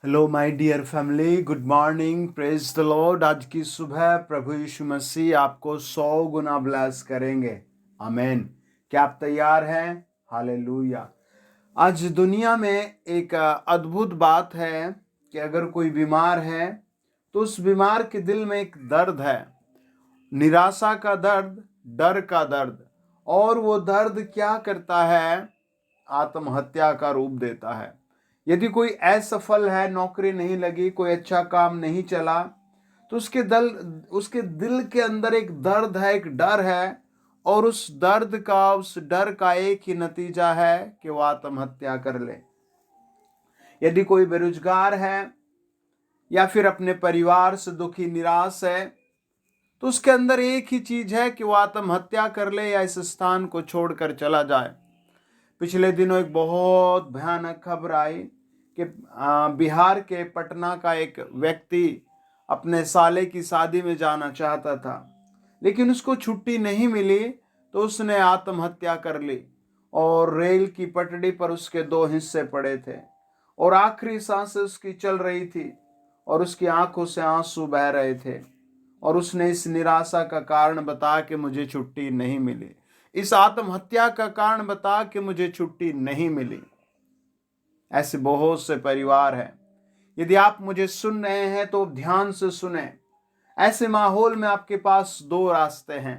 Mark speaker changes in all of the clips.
Speaker 1: Hello my dear family, good morning, praise the lord. आज की सुबह प्रभु यीशु मसीह आपको 100 गुना ब्लेस करेंगे। आमीन। क्या आप तैयार हैं? हालेलुया। आज दुनिया में एक अद्भुत बात है कि अगर कोई बीमार है तो उस बीमार के दिल में एक दर्द है, निराशा का दर्द, डर का दर्द। और वो दर्द क्या करता है? आत्महत्या का रूप देता है। यदि कोई असफल है, नौकरी नहीं लगी, कोई अच्छा काम नहीं चला, तो उसके दिल के अंदर एक दर्द है, एक डर है। और उस दर्द का, उस डर का एक ही नतीजा है कि वो आत्महत्या कर ले। यदि कोई बेरोजगार है या फिर अपने परिवार से दुखी, निराश है, तो उसके अंदर एक ही चीज है कि वो आत्महत्या कर ले या इस स्थान को छोड़कर चला जाए। पिछले दिनों एक बहुत भयानक खबर आई कि बिहार के पटना का एक व्यक्ति अपने साले की शादी में जाना चाहता था, लेकिन उसको छुट्टी नहीं मिली, तो उसने आत्महत्या कर ली। और रेल की पटड़ी पर उसके दो हिस्से पड़े थे और आखिरी सांसें उसकी चल रही थी और उसकी आंखों से आंसू बह रहे थे। और उसने इस निराशा का कारण बता कि मुझे छुट्टी नहीं मिली, इस आत्महत्या का कारण बता कि मुझे छुट्टी नहीं मिली। ऐसे बहुत से परिवार हैं। यदि आप मुझे सुन रहे हैं तो ध्यान से सुने। ऐसे माहौल में आपके पास दो रास्ते हैं।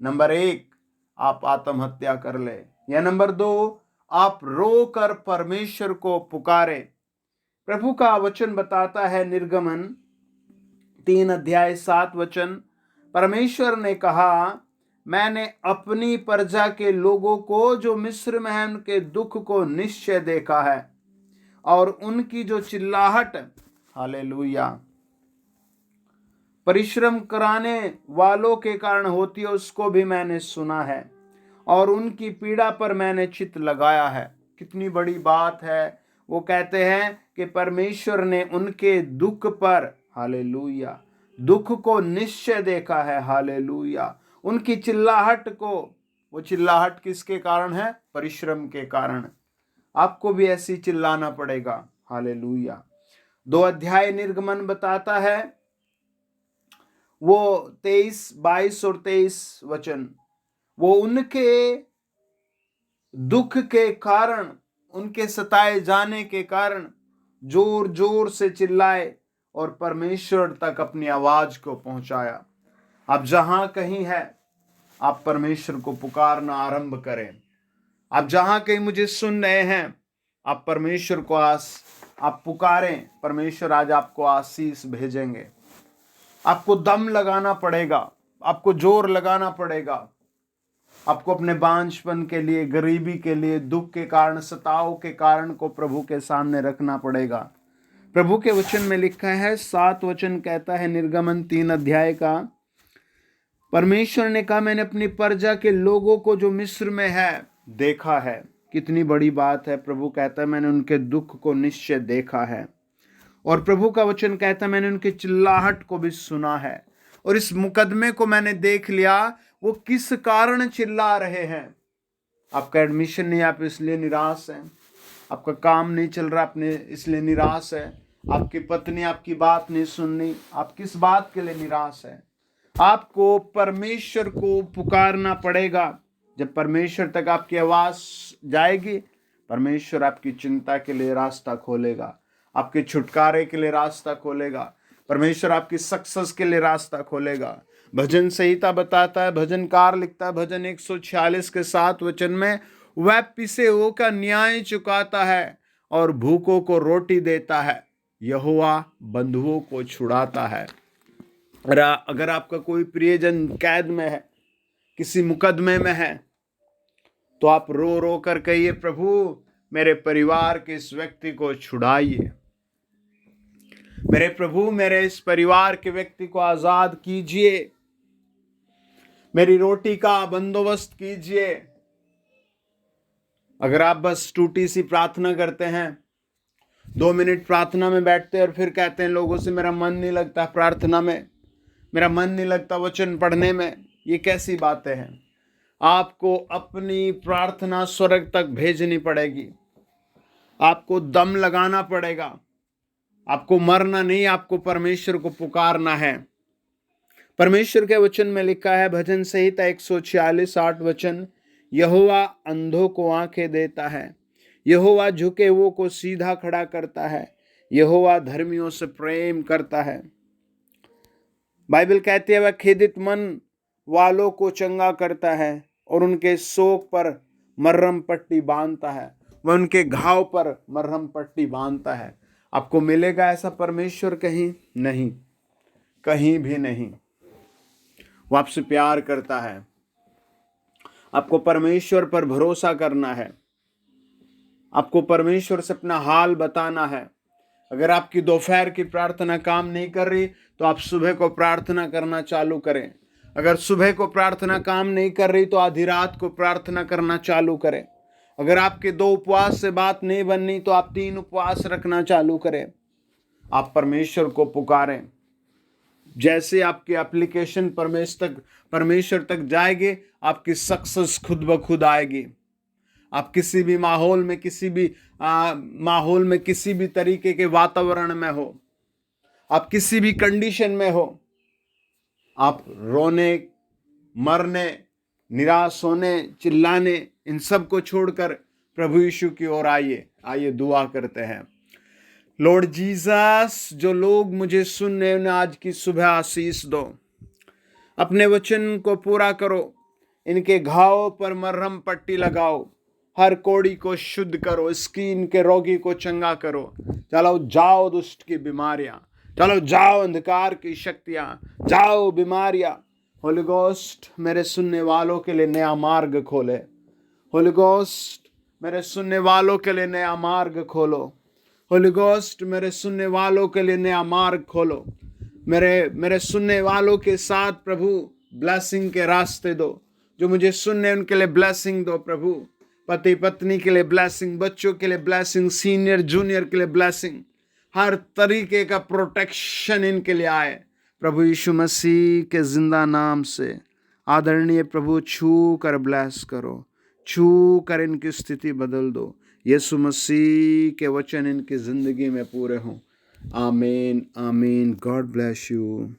Speaker 1: नंबर एक, आप आत्महत्या कर ले, या नंबर दो, आप रो कर परमेश्वर को पुकारे। प्रभु का वचन बताता है, निर्गमन 3 अध्याय 7 वचन, परमेश्वर ने कहा, मैंने अपनी प्रजा के लोगों को जो मिस्र में है उनके दुख को निश्चय देखा है, और उनकी जो चिल्लाहट, हालेलुया, परिश्रम कराने वालों के कारण होती है, उसको भी मैंने सुना है, और उनकी पीड़ा पर मैंने चित्त लगाया है। कितनी बड़ी बात है। वो कहते हैं कि परमेश्वर ने उनके दुख पर, हालेलुया, दुख को निश्चय देखा है, हालेलुया, उनकी चिल्लाहट को। वो चिल्लाहट किसके कारण है? परिश्रम के कारण। आपको भी ऐसी चिल्लाना पड़ेगा, हालेलुया। 2 अध्याय निर्गमन बताता है, वो 23, 22 और 23 वचन, वो उनके दुख के कारण, उनके सताए जाने के कारण जोर जोर से चिल्लाए और परमेश्वर तक अपनी आवाज को पहुंचाया। आप जहां कहीं है, आप परमेश्वर को पुकारना आरंभ करें। आप जहां कहीं मुझे सुन रहे हैं, आप परमेश्वर को आप पुकारें। परमेश्वर आज आपको आशीष भेजेंगे। आपको दम लगाना पड़ेगा, आपको जोर लगाना पड़ेगा। आपको अपने बांझपन के लिए, गरीबी के लिए, दुख के कारण, सताव के कारण को प्रभु के सामने रखना पड़ेगा। प्रभु के वचन में लिखा है, 7 वचन कहता है, निर्गमन 3 अध्याय का, परमेश्वर ने कहा, मैंने अपनी प्रजा के लोगों को जो मिस्र में है देखा है। कितनी बड़ी बात है। प्रभु कहता है, मैंने उनके दुख को निश्चय देखा है। और प्रभु का वचन कहता है, मैंने उनकी चिल्लाहट को भी सुना है, और इस मुकदमे को मैंने देख लिया, वो किस कारण चिल्ला रहे हैं। आपका एडमिशन नहीं, आप इसलिए निराश हैं। आपका काम नहीं चल रहा, अपने इसलिए निराश है। आपकी पत्नी आपकी बात नहीं सुननी, आप किस बात के लिए निराश है? आपको परमेश्वर को पुकारना पड़ेगा। जब परमेश्वर तक आपकी आवाज जाएगी, परमेश्वर आपकी चिंता के लिए रास्ता खोलेगा, आपके छुटकारे के लिए रास्ता खोलेगा, परमेश्वर आपकी सक्सेस के लिए रास्ता खोलेगा। भजन संहिता बताता है, भजनकार लिखता है, भजन 146 के 7 वचन में, वह पिसे हुओं का न्याय चुकाता है और भूखों को रोटी देता है, यहोवा बंधुओं को छुड़ाता है। अगर आपका कोई प्रियजन कैद में है, किसी मुकदमे में है, तो आप रो रो कर कहिए, प्रभु मेरे परिवार के इस व्यक्ति को छुड़ाइए। मेरे प्रभु, मेरे इस परिवार के व्यक्ति को आजाद कीजिए। मेरी रोटी का बंदोबस्त कीजिए। अगर आप बस टूटी सी प्रार्थना करते हैं, 2 मिनट प्रार्थना में बैठते हैं और फिर कहते हैं लोगों से, मेरा मन नहीं लगता प्रार्थना में, मेरा मन नहीं लगता वचन पढ़ने में, ये कैसी बातें हैं? आपको अपनी प्रार्थना स्वर्ग तक भेजनी पड़ेगी। आपको दम लगाना पड़ेगा। आपको मरना नहीं, आपको परमेश्वर को पुकारना है। परमेश्वर के वचन में लिखा है, भजन संहिता 146 8 वचन, यहोवा अंधों को आंखें देता है, यहोवा झुके हुओं को सीधा खड़ा करता है, यहोवा धर्मियों से प्रेम करता है। बाइबल कहती है, वह खेदित मन वालों को चंगा करता है और उनके शोक पर मरहम पट्टी बांधता है। वह उनके घाव पर मरहम पट्टी बांधता है। आपको मिलेगा ऐसा परमेश्वर? कहीं नहीं, कहीं भी नहीं। वो आपसे प्यार करता है। आपको परमेश्वर पर भरोसा करना है। आपको परमेश्वर से अपना हाल बताना है। अगर आपकी दोपहर की प्रार्थना काम नहीं कर रही तो आप सुबह को प्रार्थना करना चालू करें। अगर सुबह को प्रार्थना काम नहीं कर रही तो आधी रात को प्रार्थना करना चालू करें। अगर आपके 2 उपवास से बात नहीं बननी तो आप 3 उपवास रखना चालू करें। आप परमेश्वर को पुकारें। जैसे आपकी एप्लीकेशन परमेश्वर तक जाएगी, आपकी सक्सेस खुद ब खुद आएगी। आप किसी भी माहौल में किसी भी तरीके के वातावरण में हो, आप किसी भी कंडीशन में हो, आप रोने, मरने, निराश होने, चिल्लाने, इन सब को छोड़कर प्रभु यीशु की ओर आइए दुआ करते हैं। लॉर्ड जीसस, जो लोग मुझे सुन रहे हैं उन्हें आज की सुबह आशीष दो। अपने वचन को पूरा करो। इनके घावों पर मरहम पट्टी लगाओ। हर कोड़ी को शुद्ध करो। स्किन के रोगी को चंगा करो। चलो जाओ दुष्ट की बीमारियां, चलो जाओ अंधकार की शक्तियां, जाओ बीमारियां। होली गोस्ट मेरे सुनने वालों के लिए नया मार्ग खोले। होली गोस्ट मेरे सुनने वालों के लिए नया मार्ग खोलो। होली गोस्ट मेरे सुनने वालों के लिए नया मार्ग खोलो। मेरे सुनने वालों के साथ प्रभु ब्लेसिंग के रास्ते दो। जो मुझे सुनने उनके लिए ब्लेसिंग दो प्रभु। पति पत्नी के लिए ब्लेसिंग, बच्चों के लिए ब्लेसिंग, सीनियर जूनियर के लिए ब्लेसिंग, हर तरीके का प्रोटेक्शन इनके लिए आए प्रभु यीशु मसीह के जिंदा नाम से। आदरणीय प्रभु, छू कर ब्लेस करो, छू कर इनकी स्थिति बदल दो। यीशु मसीह के वचन इनकी जिंदगी में पूरे हों। आमीन, आमीन। God bless you.